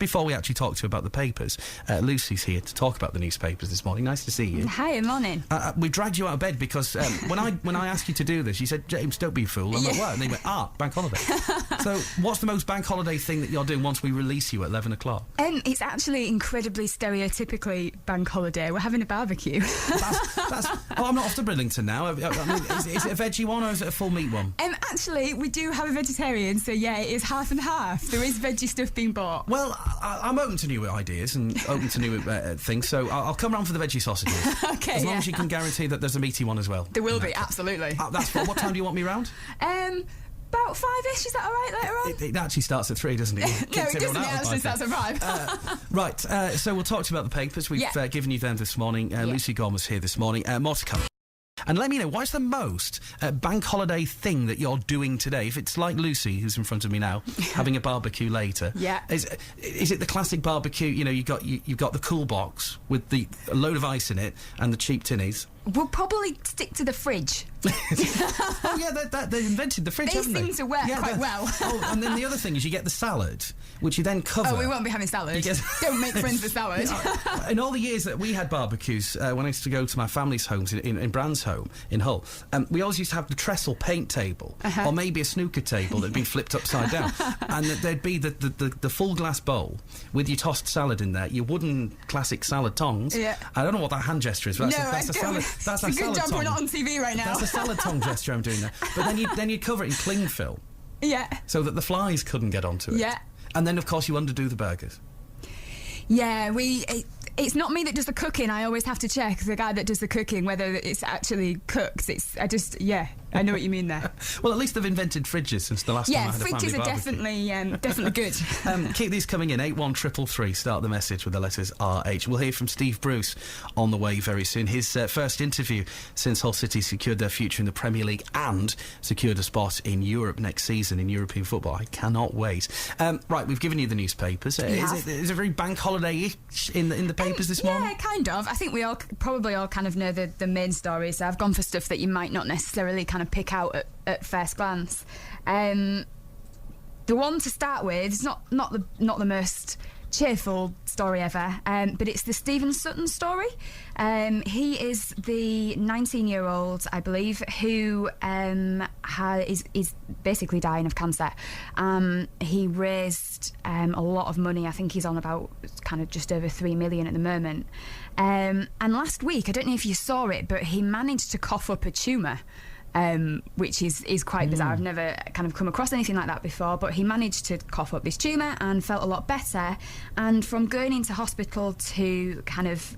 before we actually talk to you about the papers, Lucy's here to talk about the newspapers this morning. Nice to see you. Hi, morning. We dragged you out of bed because when I asked you to do this, you said, James, don't be a fool. I'm like, what? And they went, bank holiday. So what's the most bank holiday thing that you're doing once we release you at 11 o'clock? It's actually incredibly stereotypically bank holiday. We're having a barbecue. I'm not off to Bridlington now. I mean, is it a veggie one or is it a full meat one? Actually, we do have a vegetarian, so yeah, it is half and half. There is veggie stuff being bought. Well, I'm open to new ideas and open to new things, so I'll come round for the veggie sausages. Okay, as long as you can guarantee that there's a meaty one as well. There will be, absolutely. That's fine. What time do you want me round? About 5-ish, is that all right later on? It actually starts at 3, doesn't it? No, it doesn't. It actually starts at 5. Right, so we'll talk to you about the papers. We've given you them this morning. Lucy Gorman was here this morning. More to come. And let me know, what's the most bank holiday thing that you're doing today? If it's like Lucy, who's in front of me now, having a barbecue later. Yeah. Is it the classic barbecue, you know, you've got the cool box with a load of ice in it and the cheap tinnies? We'll probably stick to the fridge. Oh, yeah, they invented the fridge, haven't they? They seem to work quite well. Oh, and then the other thing is you get the salad, which you then cover. Oh, we won't be having salad. Don't make friends with salad. In all the years that we had barbecues, when I used to go to my family's homes in Brand's home in Hull, we always used to have the trestle paint table, or maybe a snooker table that'd been flipped upside down, and there'd be the full glass bowl with your tossed salad in there, your wooden classic salad tongs. Yeah. I don't know what that hand gesture is, but that's a salad. That's a good job tong. we're not on TV right now. That's a salad tongue gesture I'm doing there. But then you'd cover it in cling film. Yeah. So that the flies couldn't get onto it. Yeah. And then, of course, you underdo the burgers. Yeah, it's not me that does the cooking. I always have to check the guy that does the cooking whether it's actually cooked. I know what you mean there. Well, at least they've invented fridges since the last time I had a family fridges are definitely good. Keep these coming in. 81333. Start the message with the letters RH. We'll hear from Steve Bruce on the way very soon. His first interview since Hull City secured their future in the Premier League and secured a spot in Europe next season in European football. I cannot wait. Right, we've given you the newspapers. Is it very bank holiday-ish in the papers this morning? Yeah, kind of. I think we probably all kind of know the main stories. I've gone for stuff that you might not necessarily kind of pick out at first glance. The one to start with is not the most cheerful story ever, but it's the Stephen Sutton story. He is the 19-year-old, I believe, who is basically dying of cancer. He raised a lot of money. I think he's on about kind of just over 3 million at the moment. And last week, I don't know if you saw it, but he managed to cough up a tumour. Which is quite bizarre. I've never kind of come across anything like that before, but he managed to cough up this tumour and felt a lot better, and from going into hospital to kind of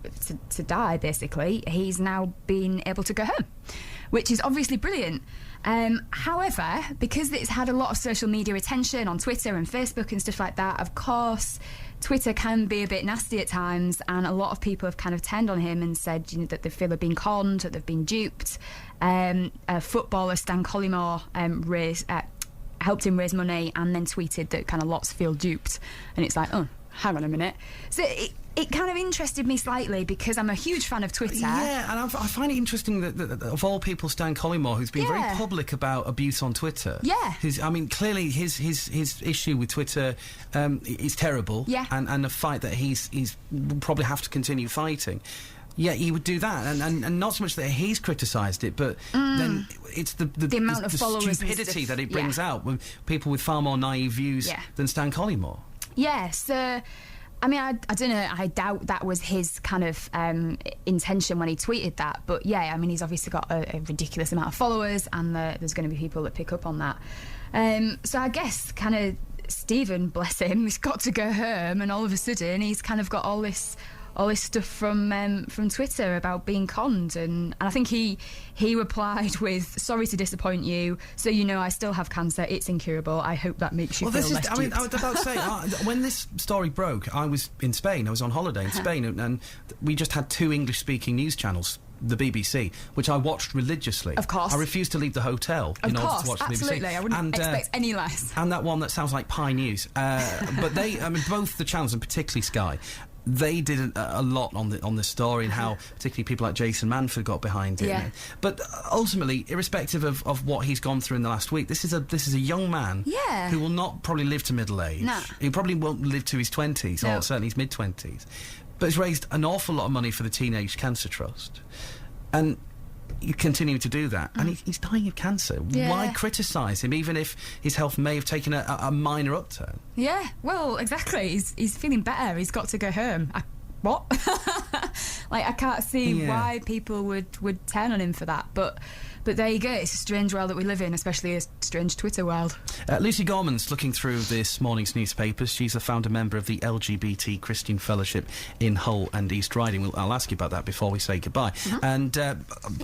to die basically, he's now been able to go home, which is obviously brilliant. However, because it's had a lot of social media attention on Twitter and Facebook and stuff like that, of course Twitter can be a bit nasty at times, and a lot of people have kind of turned on him and said, you know, that they feel they've been conned, that they've been duped. Footballer Stan Collymore helped him raise money and then tweeted that kind of lots feel duped, and it's like, oh, hang on a minute. So it kind of interested me slightly because I'm a huge fan of Twitter. Yeah, and I find it interesting that of all people, Stan Collymore, who's been very public about abuse on Twitter. Yeah. Clearly his issue with Twitter is terrible. Yeah. And a fight that he's will probably have to continue fighting. Yeah, he would do that, and not so much that he's criticised it, but then it's the amount of followers stupidity that it brings out with people with far more naive views than Stan Collymore. Yeah, so I mean, I don't know, I doubt that was his kind of intention when he tweeted that, but yeah, I mean, he's obviously got a ridiculous amount of followers, and there's going to be people that pick up on that. So I guess kind of Stephen, bless him, he's got to go home, and all of a sudden he's kind of got all this stuff from Twitter about being conned, and I think he replied with, "Sorry to disappoint you. So you know I still have cancer. It's incurable. I hope that makes you feel less duped." I mean, I was about to say, when this story broke, I was in Spain. I was on holiday in Spain, and we just had 2 English-speaking news channels. The BBC, which I watched religiously. Of course. I refused to leave the hotel in order to watch the BBC. Absolutely. I wouldn't expect any less. And that one that sounds like Pie News. But both the channels, and particularly Sky, they did a lot on the story, and how particularly people like Jason Manford got behind it. Yeah. But ultimately, irrespective of what he's gone through in the last week, this is a young man who will not probably live to middle age. No. He probably won't live to his 20s, No. or certainly his mid-20s. But he's raised an awful lot of money for the Teenage Cancer Trust. And you continue to do that, and he's dying of cancer. Yeah. Why criticise him, even if his health may have taken a minor upturn? Yeah, well, exactly. He's feeling better. He's got to go home. What? Like, I can't see why people would turn on him for that. But there you go. It's a strange world that we live in, especially a strange Twitter world. Lucy Gorman's looking through this morning's newspapers. She's a founder member of the LGBT Christian Fellowship in Hull and East Riding. I'll ask you about that before we say goodbye. And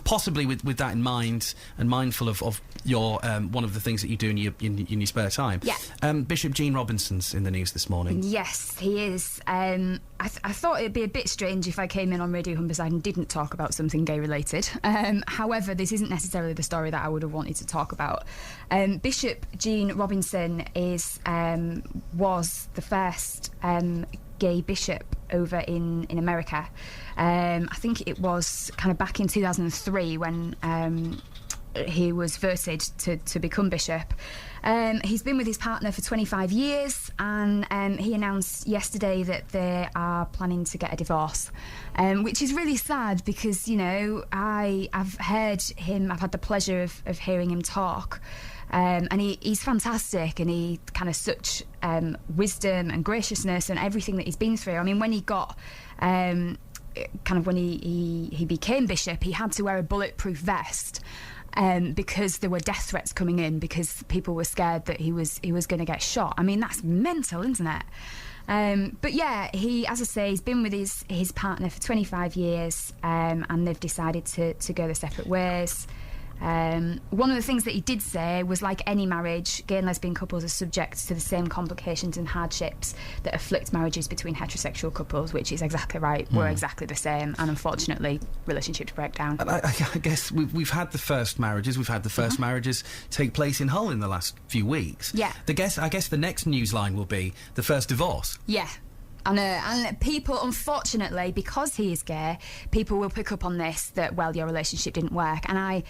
possibly with that in mind, and mindful of your one of the things that you do in your spare time. Yeah. Bishop Gene Robinson's in the news this morning. Yes, he is. I thought it'd be a bit strange if I came in on Radio Humberside and didn't talk about something gay-related. However, this isn't necessarily the story that I would have wanted to talk about. Bishop Gene Robinson was the first gay bishop over in America. I think it was kind of back in 2003 when he was voted to become bishop. He's been with his partner for 25 years, and he announced yesterday that they are planning to get a divorce, which is really sad because, you know, I've heard him, I've had the pleasure of hearing him talk, and he's fantastic, and he kind of such wisdom and graciousness and everything that he's been through. I mean, when he got when he became bishop, he had to wear a bulletproof vest. Because there were death threats coming in, because people were scared that he was going to get shot. I mean, that's mental, isn't it? But yeah, he, as I say, he's been with his partner for 25 years, and they've decided to go their separate ways. One of the things that he did say was, like any marriage, gay and lesbian couples are subject to the same complications and hardships that afflict marriages between heterosexual couples, which is exactly right. We're exactly the same, and unfortunately, relationships break down. And I guess we've had the first marriages. We've had the first marriages take place in Hull in the last few weeks. Yeah. I guess the next news line will be the first divorce. Yeah. And people, unfortunately, because he is gay, people will pick up on this, that, well, your relationship didn't work. And I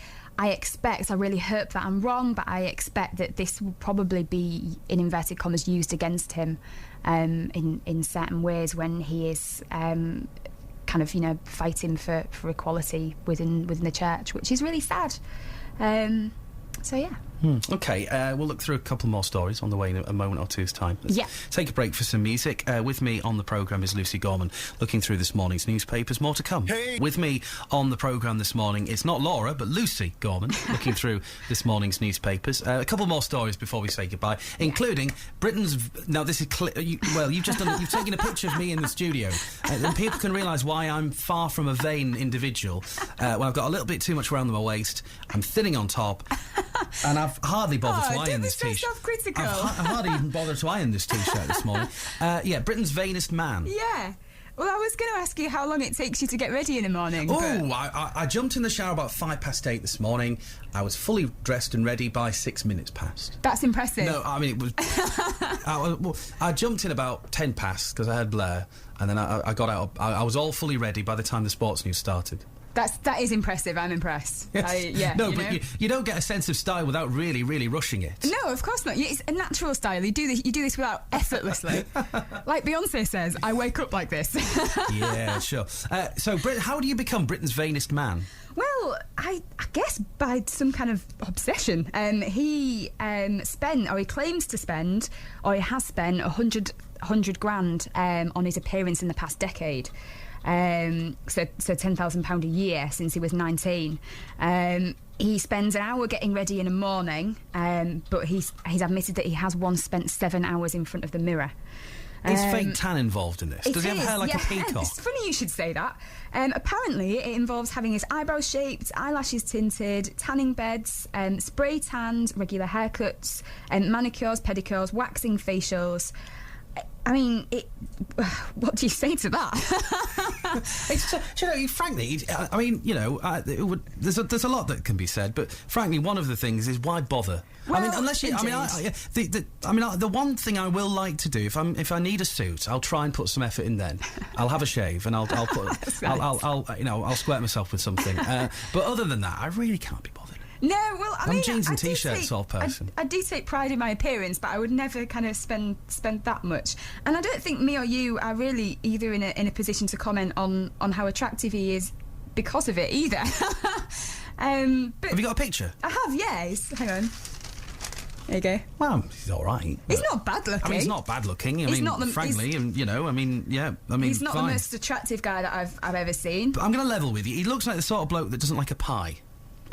really hope that I'm wrong, but I expect that this will probably be, in inverted commas, used against him in certain ways when he is kind of, you know, fighting for equality within the church, which is really sad. So, yeah. OK, we'll look through a couple more stories on the way in a moment or two's time. Let's take a break for some music. With me on the programme is Lucy Gorman, looking through this morning's newspapers. More to come. Hey. With me on the programme this morning, it's not Laura, but Lucy Gorman, looking through this morning's newspapers. A couple more stories before we say goodbye, including Britain's... Now, this is... you've taken a picture of me in the studio, and people can realise why I'm far from a vain individual. Well, I've got a little bit too much around my waist, I'm thinning on top, and I've hardly bothered to iron this t-shirt. Self-critical. I've hardly even bothered to iron this t-shirt this morning. Britain's vainest man. Yeah. Well, I was going to ask you how long it takes you to get ready in the morning. Oh, I jumped in the shower about 8:05 this morning. I was fully dressed and ready by 6 minutes past. That's impressive. No, I mean, it was... I jumped in about 10 past because I had Blair, and then I got out. I was all fully ready by the time the sports news started. That is impressive. I'm impressed. Yes. You don't get a sense of style without really, really rushing it. No, of course not. It's a natural style. You do this without effortlessly. Like Beyonce says, I wake up like this. Yeah, sure. So, how do you become Britain's vainest man? Well, I guess by some kind of obsession. He claims to spend, or he has spent, 100 grand on his appearance in the past decade. So £10,000 a year since he was 19. He spends an hour getting ready in the morning, but he's admitted that he has once spent 7 hours in front of the mirror. Is fake tan involved in this? Does he have hair like a peacock? It's funny you should say that. Apparently, it involves having his eyebrows shaped, eyelashes tinted, tanning beds, spray tanned, regular haircuts, manicures, pedicures, waxing facials. I mean, what do you say to that? Frankly, I mean, there's a lot that can be said, but frankly, one of the things is why bother? Well, I mean, unless you, the one thing I will like to do if I need a suit, I'll try and put some effort in. Then I'll have a shave and I'll squirt myself with something. But other than that, I really can't be bothered. No, well, I'm a jeans and t-shirt sort of person. I do take pride in my appearance, but I would never kind of spend that much. And I don't think me or you are really either in a position to comment on how attractive he is because of it either. But have you got a picture? I have, yes. Hang on. There you go. Well, he's all right. He's not bad looking. I mean, he's not bad looking. He's not frankly, and he's not fine. the most attractive guy that I've ever seen. But I'm going to level with you. He looks like the sort of bloke that doesn't like a pie.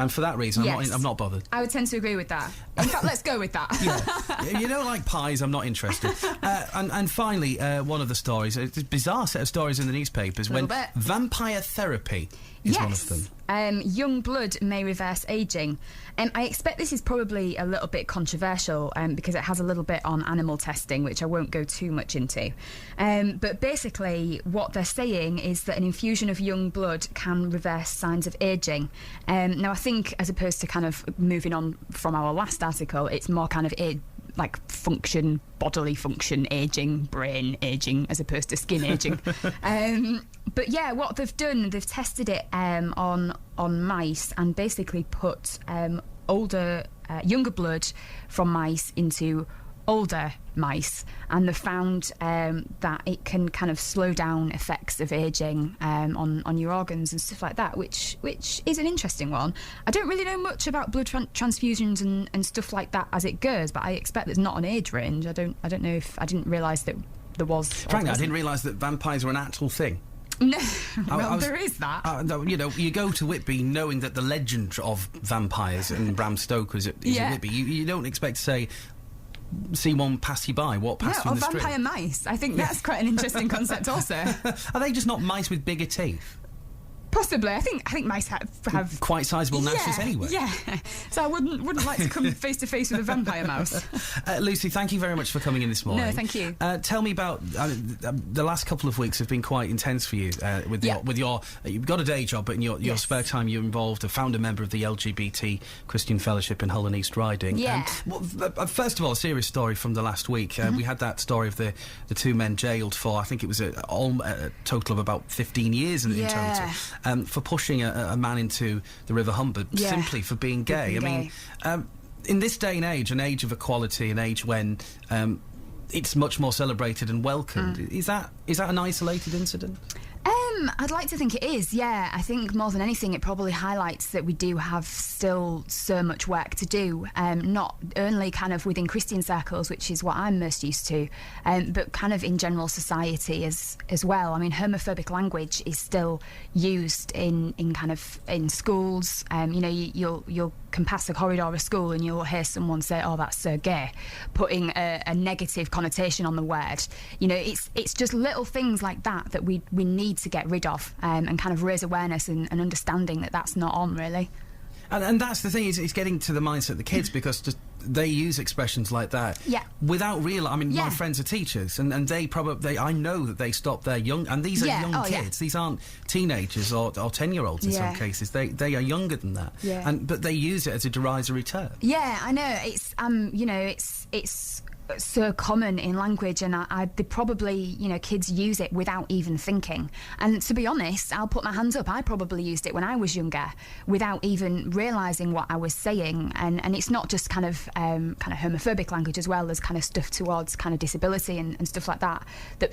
And for that reason, I'm not bothered. I would tend to agree with that. In fact, let's go with that. Yeah. You don't like pies, I'm not interested. And finally, one of the stories, a bizarre set of stories in the newspapers when vampire therapy is one of them. Young blood may reverse ageing. I expect this is probably a little bit controversial because it has a little bit on animal testing, which I won't go too much into. But basically, what they're saying is that an infusion of young blood can reverse signs of ageing. Now, I think as opposed to kind of moving on from our last article, it's more kind of like bodily function ageing, brain ageing, as opposed to skin ageing. But yeah, what they've done, they've tested it on mice and basically put younger blood from mice into older mice, and they found that it can kind of slow down effects of ageing on your organs and stuff like that, which is an interesting one. I don't really know much about blood transfusions and stuff like that as it goes, but I expect there's not an age range. I don't know if I didn't realise that there was. Frankly, I didn't realise that vampires were an actual thing. No, there is that. You go to Whitby knowing that the legend of vampires and Bram Stoker's at Whitby. You don't expect to see one pass you by, walk past you in the street. Vampire mice. I think that's quite an interesting concept also. Are they just not mice with bigger teeth? Possibly. I think mice have quite sizable nosses anyway. Yeah. So I wouldn't like to come face to face with a vampire mouse. Lucy, thank you very much for coming in this morning. No, thank you. Tell me about the last couple of weeks have been quite intense for you with your you've got a day job, but in your spare time you're involved, a founder member of the LGBT Christian Fellowship in Hull and East Riding. Yeah. First of all, a serious story from the last week. We had that story of the two men jailed for, I think it was a total of about 15 years in total. For pushing a man into the River Humber simply for being gay. I mean, in this day and age, an age of equality, an age when it's much more celebrated and welcomed, is that an isolated incident? I'd like to think it is, yeah. I think more than anything it probably highlights that we do have still so much work to do, not only kind of within Christian circles, which is what I'm most used to, but kind of in general society as well. I mean, homophobic language is still used in schools. You can pass a corridor of a school and you'll hear someone say, "Oh, that's so gay," putting a negative connotation on the word. It's just little things like that we need to get rid of and kind of raise awareness and understanding that that's not on, really. And that's the thing, is it's getting to the mindset of the kids, because they use expressions like that without real. I mean, my friends are teachers, and I know that they stop their young, and these are young kids. These aren't teenagers or 10-year-olds in some cases. They are younger than that. Yeah. But they use it as a derisory term. Yeah, I know. It's so common in language, and they probably, kids use it without even thinking. And to be honest, I'll put my hands up, I probably used it when I was younger without even realising what I was saying. And it's not just kind of homophobic language as well. There's kind of stuff towards kind of disability and stuff like that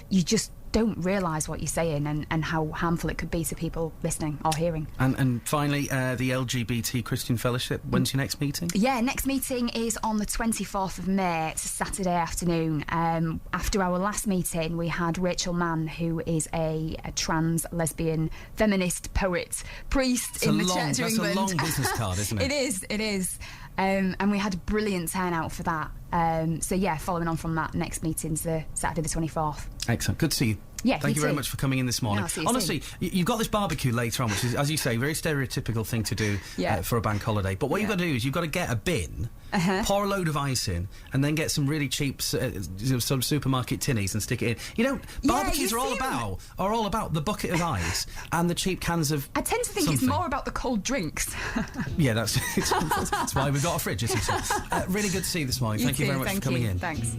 you just don't realise what you're saying and how harmful it could be to people listening or hearing. And finally, the LGBT Christian Fellowship, when's your next meeting? Yeah, next meeting is on the 24th of May. It's a Saturday afternoon. After our last meeting, we had Rachel Mann, who is a trans, lesbian, feminist, poet, priest in the Church of England. That's a long business card, isn't it? It is. And we had a brilliant turnout for that. Following on from that, next meeting's the Saturday the 24th. Excellent. Good to see you. Yeah, Thank you very too. much for coming in this morning. No, I'll see you Honestly, you've got this barbecue later on, which is, as you say, a very stereotypical thing to do for a bank holiday. But what you've got to do is you've got to get a bin, pour a load of ice in, and then get some really cheap some supermarket tinnies and stick it in. You know, barbecues are all about the bucket of ice and the cheap cans of. I tend to think it's more about the cold drinks. Yeah, that's why we've got a fridge. Really good to see you this morning. Thank you very much for coming in. Thanks.